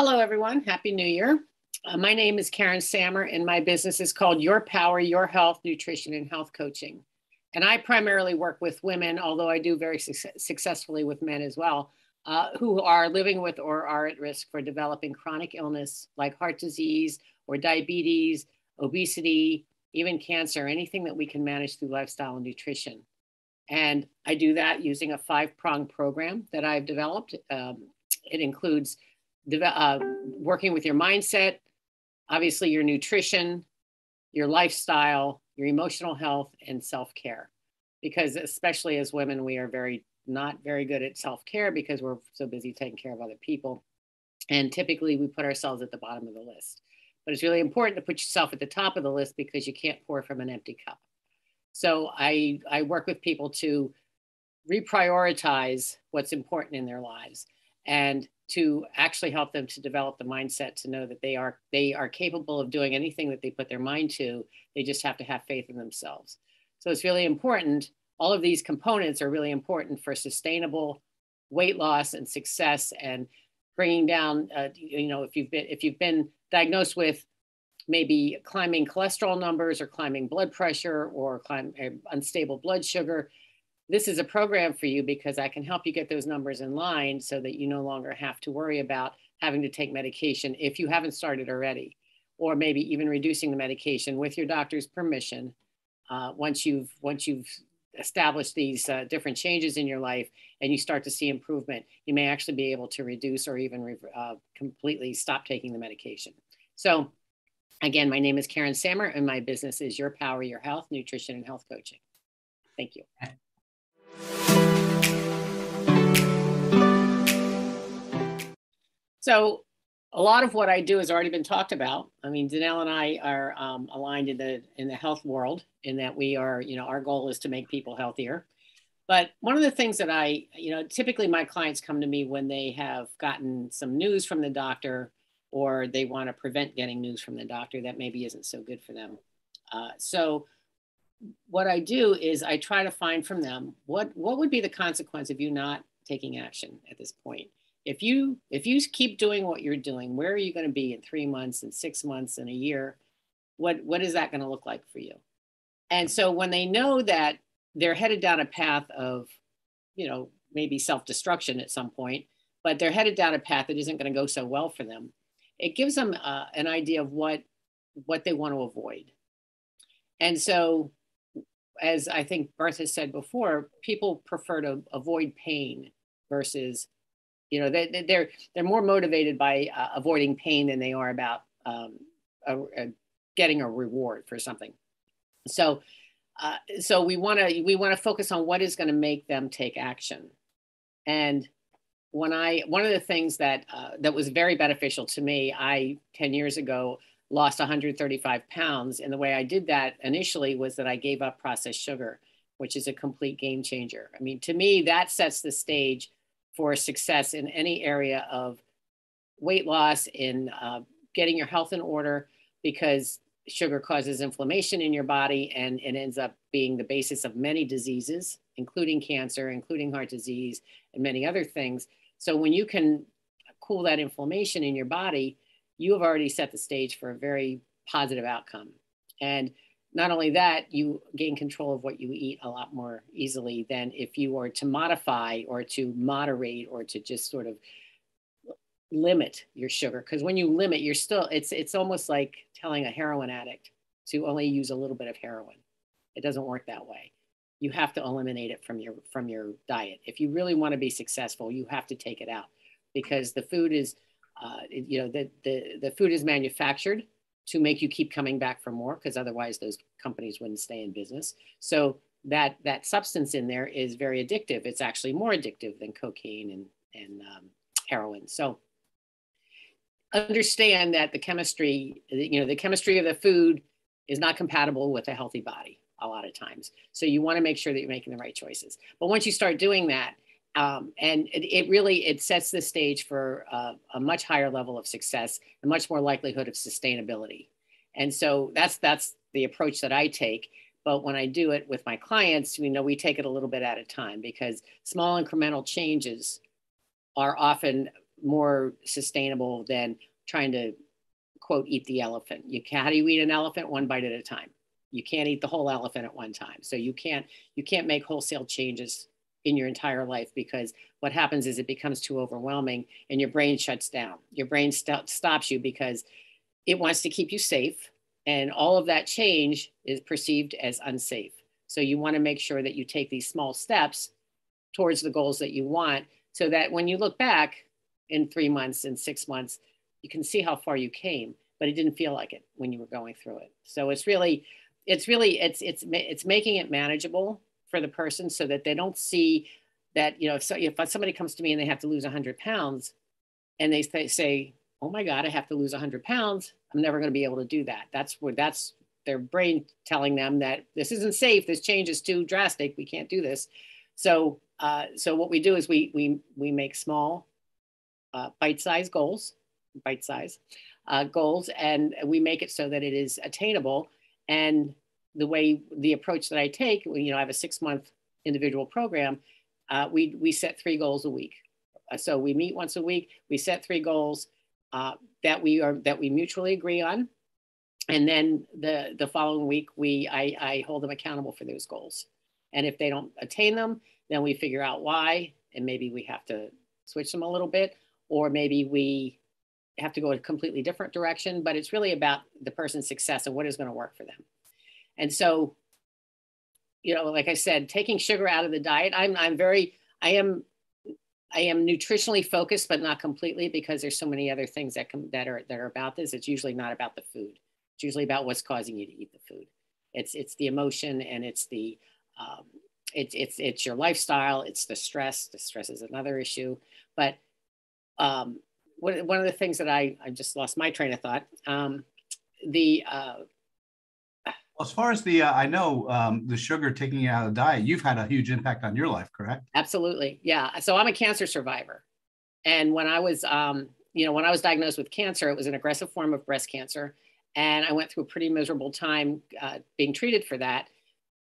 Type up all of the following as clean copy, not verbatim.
Hello, everyone. Happy New Year. My name is Karen Sammer, and my business is called Your Power, Your Health, Nutrition, and Health Coaching. And I primarily work with women, although I do very successfully with men as well, who are living with or are at risk for developing chronic illness like heart disease or diabetes, obesity, even cancer, anything that we can manage through lifestyle and nutrition. And I do that using a five-prong program that I've developed. It includes working with your mindset, obviously your nutrition, your lifestyle, your emotional health, and self-care. Because especially as women, we are not very good at self-care because we're so busy taking care of other people. And typically we put ourselves at the bottom of the list. But it's really important to put yourself at the top of the list because you can't pour from an empty cup. So I work with people to reprioritize what's important in their lives and to actually help them to develop the mindset to know that they are capable of doing anything that they put their mind to. They just have to have faith in themselves. So it's really important. All of these components are really important for sustainable weight loss and success, and bringing down, if you've been diagnosed with maybe climbing cholesterol numbers or climbing blood pressure or unstable blood sugar, this is a program for you because I can help you get those numbers in line so that you no longer have to worry about having to take medication if you haven't started already, or maybe even reducing the medication with your doctor's permission. Once you've established these different changes in your life and you start to see improvement, you may actually be able to reduce or even completely stop taking the medication. So again, my name is Karen Sammer and my business is Your Power, Your Health, Nutrition, and Health Coaching. Thank you. So a lot of what I do has already been talked about. I mean, Danelle and I are aligned in the health world in that we are, our goal is to make people healthier. But one of the things that typically my clients come to me when they have gotten some news from the doctor or they want to prevent getting news from the doctor that maybe isn't so good for them. So what I do is I try to find from them what would be the consequence of you not taking action at this point. If you keep doing what you're doing, where are you going to be in 3 months and 6 months and a year? What is that going to look like for you? And so when they know that they're headed down a path of, maybe self-destruction at some point, but they're headed down a path that isn't going to go so well for them, it gives them an idea of what they want to avoid. And so, as I think Bert has said before, people prefer to avoid pain versus, they're more motivated by avoiding pain than they are about getting a reward for something. So we want to focus on what is going to make them take action. And one of the things that was very beneficial to me, 10 years ago, lost 135 pounds. And the way I did that initially was that I gave up processed sugar, which is a complete game changer. I mean, to me, that sets the stage for success in any area of weight loss, in getting your health in order, because sugar causes inflammation in your body and it ends up being the basis of many diseases, including cancer, including heart disease, and many other things. So when you can cool that inflammation in your body, you have already set the stage for a very positive outcome. And not only that, you gain control of what you eat a lot more easily than if you were to modify or to moderate or to just sort of limit your sugar. Because when you limit, it's almost like telling a heroin addict to only use a little bit of heroin. It doesn't work that way. You have to eliminate it from your diet. If you really want to be successful, you have to take it out, because the food is the food is manufactured to make you keep coming back for more, because otherwise those companies wouldn't stay in business. So that substance in there is very addictive. It's actually more addictive than cocaine and heroin. So understand that the chemistry of the food is not compatible with a healthy body a lot of times. So you want to make sure that you're making the right choices. But once you start doing that, and it sets the stage for a much higher level of success, a much more likelihood of sustainability. And so that's the approach that I take. But when I do it with my clients, we take it a little bit at a time, because small incremental changes are often more sustainable than trying to, quote, eat the elephant. How do you eat an elephant? One bite at a time. You can't eat the whole elephant at one time. So you can't make wholesale changes in your entire life, because what happens is it becomes too overwhelming and your brain shuts down. Your brain stops you because it wants to keep you safe. And all of that change is perceived as unsafe. So you want to make sure that you take these small steps towards the goals that you want, so that when you look back in 3 months and 6 months, you can see how far you came, but it didn't feel like it when you were going through it. So it's making it manageable for the person, so that they don't see that, if somebody comes to me and they have to lose 100 pounds and they say, oh my God, I have to lose 100 pounds. I'm never going to be able to do that. That's their brain telling them that this isn't safe. This change is too drastic. We can't do this. So what we do is we make small, bite-sized goals, and we make it so that it is attainable. And the approach that I take, I have a 6-month individual program. We set 3 goals a week. So we meet once a week. We set 3 goals that we mutually agree on, and then the following week I hold them accountable for those goals. And if they don't attain them, then we figure out why, and maybe we have to switch them a little bit, or maybe we have to go a completely different direction. But it's really about the person's success and what is going to work for them. And so, like I said, taking sugar out of the diet, I am nutritionally focused, but not completely, because there's so many other things that are about this. It's usually not about the food. It's usually about what's causing you to eat the food. It's the emotion, and it's it's your lifestyle. It's the stress. The stress is another issue. But one of the things that I just lost my train of thought. As far as I know the sugar taking you out of the diet, you've had a huge impact on your life, correct? Absolutely. Yeah. So I'm a cancer survivor. And when I was, when I was diagnosed with cancer, it was an aggressive form of breast cancer. And I went through a pretty miserable time being treated for that.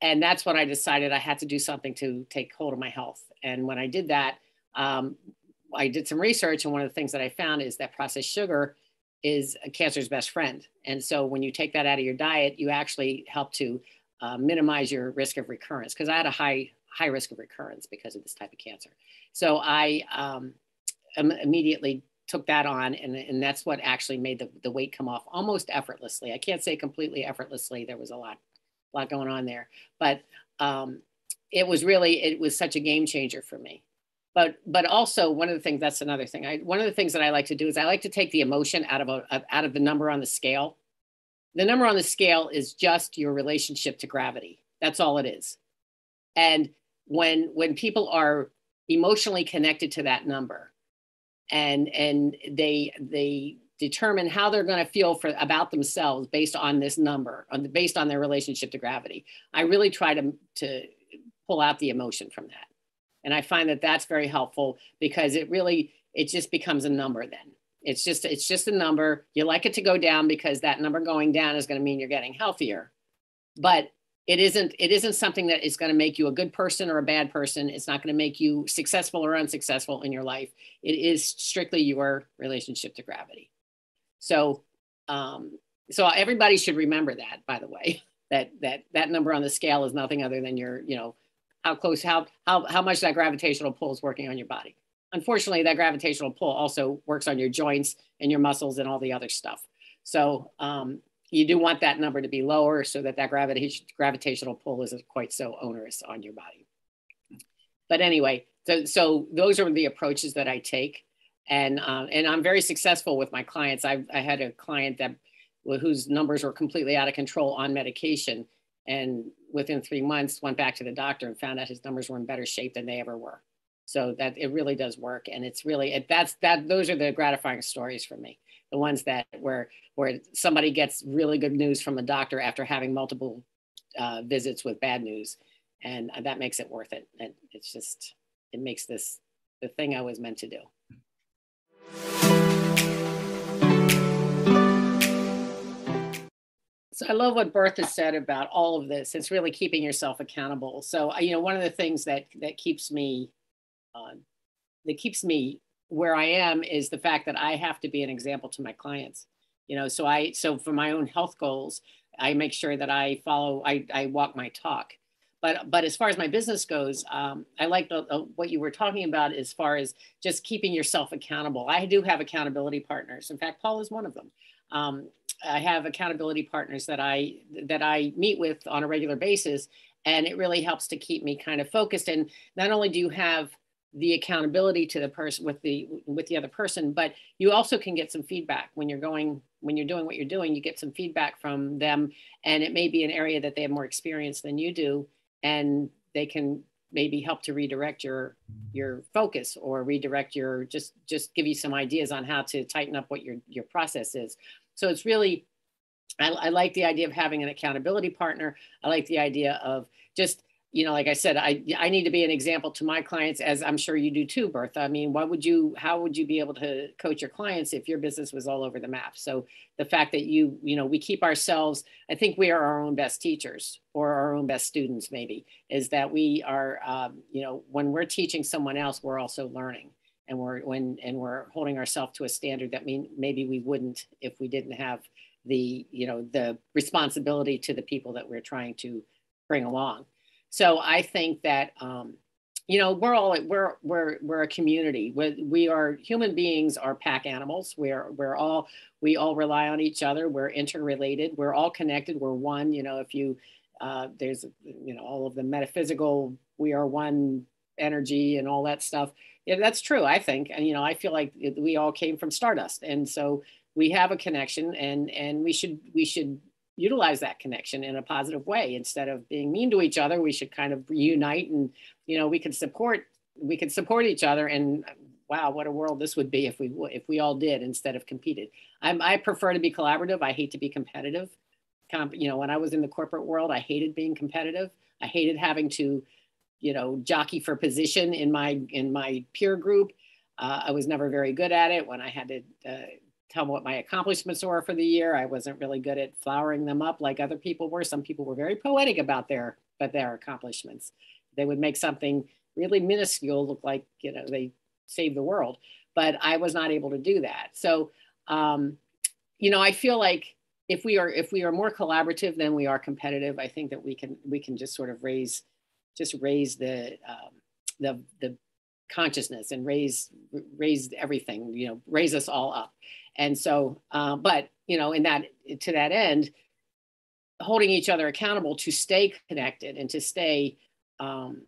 And that's when I decided I had to do something to take hold of my health. And when I did that, I did some research. And one of the things that I found is that processed sugar is cancer's best friend. And so when you take that out of your diet, you actually help to minimize your risk of recurrence, because I had a high risk of recurrence because of this type of cancer. So I immediately took that on, and that's what actually made the weight come off almost effortlessly. I can't say completely effortlessly. There was a lot going on there, but it was such a game changer for me. But also one of the things, that's another thing. One of the things that I like to do is I like to take the emotion out of the number on the scale. The number on the scale is just your relationship to gravity. That's all it is. And when people are emotionally connected to that number, and they determine how they're going to feel about themselves based on this number, based on their relationship to gravity, I really try to pull out the emotion from that. And I find that that's very helpful, because it just becomes a number then. It's just a number. You like it to go down, because that number going down is going to mean you're getting healthier. But it isn't something that is going to make you a good person or a bad person. It's not going to make you successful or unsuccessful in your life. It is strictly your relationship to gravity. So everybody should remember that, by the way, that number on the scale is nothing other than your, how much that gravitational pull is working on your body. Unfortunately, that gravitational pull also works on your joints and your muscles and all the other stuff. So you do want that number to be lower, so that gravitational pull isn't quite so onerous on your body. But anyway, so those are the approaches that I take. And I'm very successful with my clients. I had a client whose numbers were completely out of control on medication, and within 3 months went back to the doctor and found out his numbers were in better shape than they ever were. So that it really does work. And it's really, those are the gratifying stories for me. The ones where somebody gets really good news from a doctor after having multiple visits with bad news. And that makes it worth it. And it makes this the thing I was meant to do. So I love what Bertha said about all of this. It's really keeping yourself accountable. So, one of the things that keeps me where I am is the fact that I have to be an example to my clients. So for my own health goals, I make sure that I walk my talk. But as far as my business goes, I like what you were talking about as far as just keeping yourself accountable. I do have accountability partners. In fact, Paul is one of them. I have accountability partners that I meet with on a regular basis, and it really helps to keep me kind of focused. And not only do you have the accountability to the person with the other person, but you also can get some feedback when you're doing what you're doing. You get some feedback from them, and it may be an area that they have more experience than you do, and they can maybe help to redirect your focus, or redirect your just give you some ideas on how to tighten up what your process is. So it's really, I like the idea of having an accountability partner. I like the idea of just, like I said, I need to be an example to my clients, as I'm sure you do too, Bertha. I mean, how would you be able to coach your clients if your business was all over the map? So the fact that we keep ourselves, I think we are our own best teachers, or our own best students, maybe, is that we are, when we're teaching someone else, we're also learning. And we're holding ourselves to a standard that maybe we wouldn't if we didn't have the responsibility to the people that we're trying to bring along. So I think that we're a community. We are human beings, are pack animals. We all rely on each other. We're interrelated. We're all connected. We're one. If you there's all of the metaphysical, we are one energy and all that stuff. Yeah, that's true, I think. And I feel like we all came from stardust, and so we have a connection, and we should utilize that connection in a positive way. Instead of being mean to each other, we should kind of reunite, and we could support each other. And wow, what a world this would be if we all did instead of competed. I prefer to be collaborative. I hate to be competitive. When I was in the corporate world, I hated being competitive. I hated having to jockey for position in my peer group. I was never very good at it. When I had to tell them what my accomplishments were for the year, I wasn't really good at flowering them up like other people were. Some people were very poetic about their accomplishments. They would make something really minuscule look like they saved the world, but I was not able to do that. So I feel like if we are more collaborative than we are competitive, I think that we can just sort of raise the consciousness, and raise everything, raise us all up. And so, but to that end, holding each other accountable to stay connected, and to stay in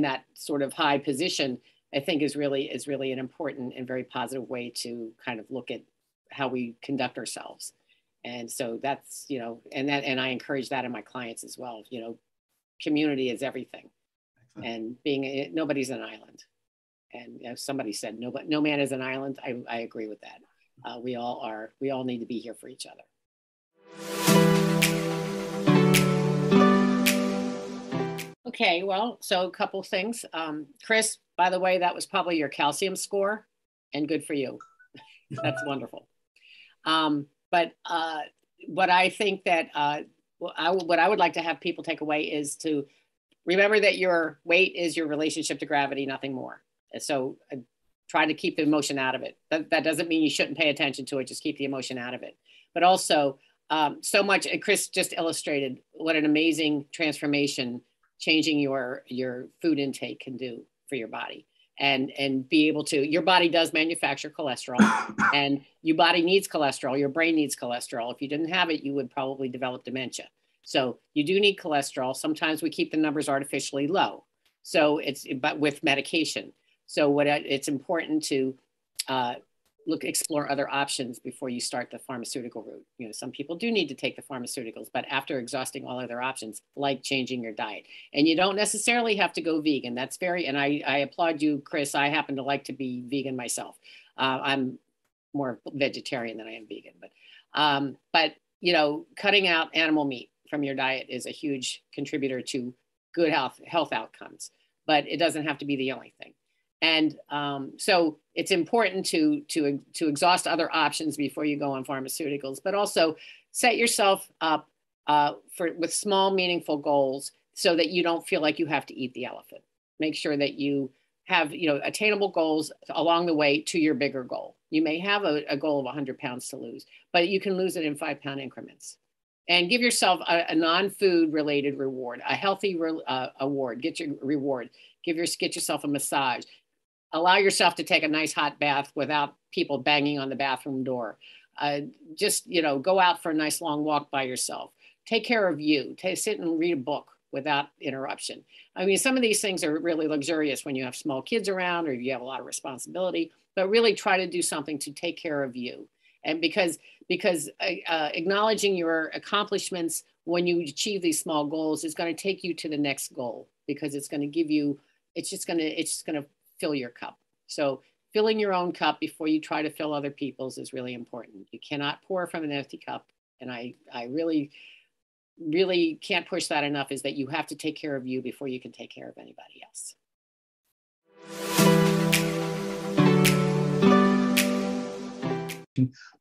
that sort of high position, I think is really an important and very positive way to kind of look at how we conduct ourselves. And so that's, and I encourage that in my clients as well. Community is everything. Excellent. And nobody's an island. And somebody said, no man is an island. I agree with that. We all need to be here for each other. Okay, well, so a couple things. Chris, by the way, that was probably your calcium score, and good for you. That's wonderful. But what I think that what I would like to have people take away is to remember that your weight is your relationship to gravity, nothing more. So try to keep the emotion out of it. That doesn't mean you shouldn't pay attention to it. Just keep the emotion out of it. But also, so much, and Chris just illustrated what an amazing transformation changing your food intake can do for your body. And be able to, your body does manufacture cholesterol, and your body needs cholesterol. Your brain needs cholesterol. If you didn't have it, you would probably develop dementia. So you do need cholesterol. Sometimes we keep the numbers artificially low. So but with medication. So it's important to explore other options before you start the pharmaceutical route. Some people do need to take the pharmaceuticals, but after exhausting all other options, like changing your diet. And you don't necessarily have to go vegan. That's and I applaud you, Chris. I happen to like to be vegan myself. I'm more vegetarian than I am vegan, but cutting out animal meat from your diet is a huge contributor to good health outcomes, but it doesn't have to be the only thing. And so it's important to exhaust other options before you go on pharmaceuticals, but also set yourself up with small, meaningful goals so that you don't feel like you have to eat the elephant. Make sure that you have, attainable goals along the way to your bigger goal. You may have a goal of 100 pounds to lose, but you can lose it in 5-pound increments. And give yourself a non-food related reward, a healthy award. Get your reward. Get yourself a massage. Allow yourself to take a nice hot bath without people banging on the bathroom door. Just, go out for a nice long walk by yourself. Take care of you. Sit and read a book without interruption. I mean, some of these things are really luxurious when you have small kids around or you have a lot of responsibility, but really try to do something to take care of you. And because acknowledging your accomplishments when you achieve these small goals is going to take you to the next goal, because it's going to give you, it's just going to fill your cup. So filling your own cup before you try to fill other people's is really important. You cannot pour from an empty cup. And I really, really can't push that enough, is that you have to take care of you before you can take care of anybody else.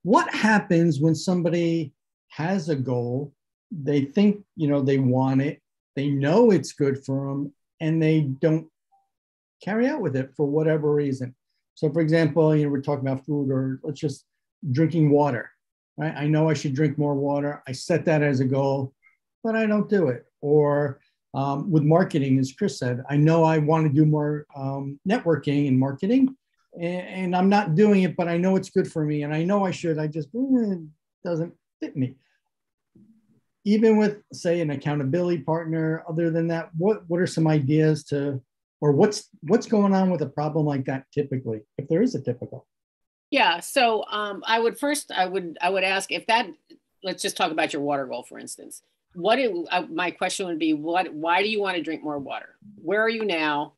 What happens when somebody has a goal, they think, they want it, they know it's good for them, and they don't carry out with it for whatever reason? So for example, we're talking about food, or let's just drinking water, right? I know I should drink more water. I set that as a goal, but I don't do it. Or with marketing, as Chris said, I know I want to do more networking and marketing, and I'm not doing it, but I know it's good for me, and I know I should. I just, it doesn't fit me. Even with, say, an accountability partner, other than that, what are some ideas to, or what's going on with a problem like that typically, if there is a typical? Yeah. So I would ask if that, let's just talk about your water goal, for instance. My question would be, why do you want to drink more water? Where are you now?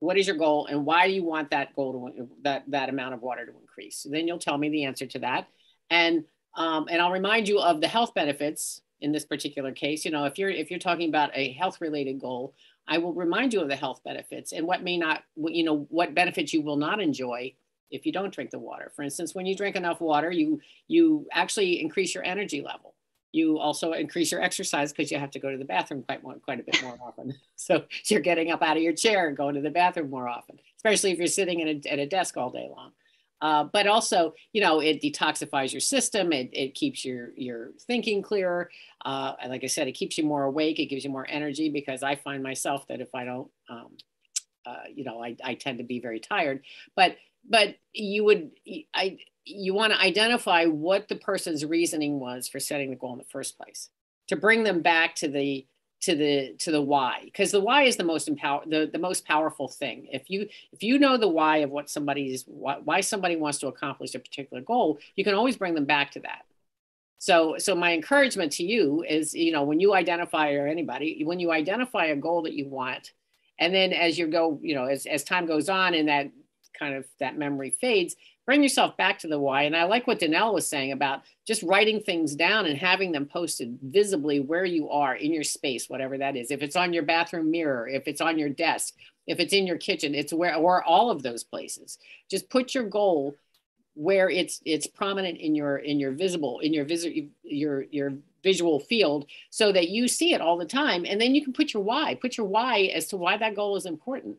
What is your goal? And why do you want that goal that amount of water to increase? So then you'll tell me the answer to that. And I'll remind you of the health benefits in this particular case. If you're talking about a health related goal, I will remind you of the health benefits and what benefits you will not enjoy if you don't drink the water. For instance, when you drink enough water, you actually increase your energy level. You also increase your exercise because you have to go to the bathroom quite a bit more often. So you're getting up out of your chair and going to the bathroom more often, especially if you're sitting at a desk all day long. But also, it detoxifies your system. It keeps your thinking clearer. And like I said, it keeps you more awake. It gives you more energy, because I find myself that if I don't, I tend to be very tired. But you want to identify what the person's reasoning was for setting the goal in the first place, to bring them back to the why, because the why is the most powerful thing. If you know the why of why somebody wants to accomplish a particular goal, you can always bring them back to that. So my encouragement to you is, when you identify, or anybody, when you identify a goal that you want, and then as you go, as time goes on and that memory fades, bring yourself back to the why. And I like what Danelle was saying about just writing things down and having them posted visibly where you are in your space, whatever that is. If it's on your bathroom mirror, if it's on your desk, if it's in your kitchen, it's or all of those places. Just put your goal where it's prominent in your visual field, so that you see it all the time. And then you can put your why as to why that goal is important,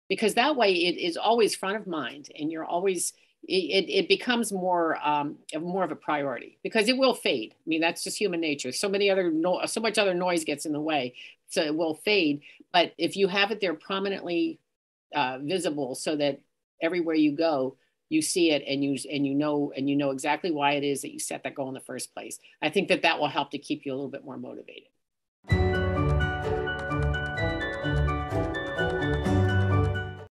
because that way it is always front of mind, and you're always, it becomes more of a priority, because it will fade. I mean, that's just human nature. So much other noise gets in the way, so it will fade. But if you have it there prominently visible, so that everywhere you go, you see it, and you know exactly why it is that you set that goal in the first place, I think that will help to keep you a little bit more motivated.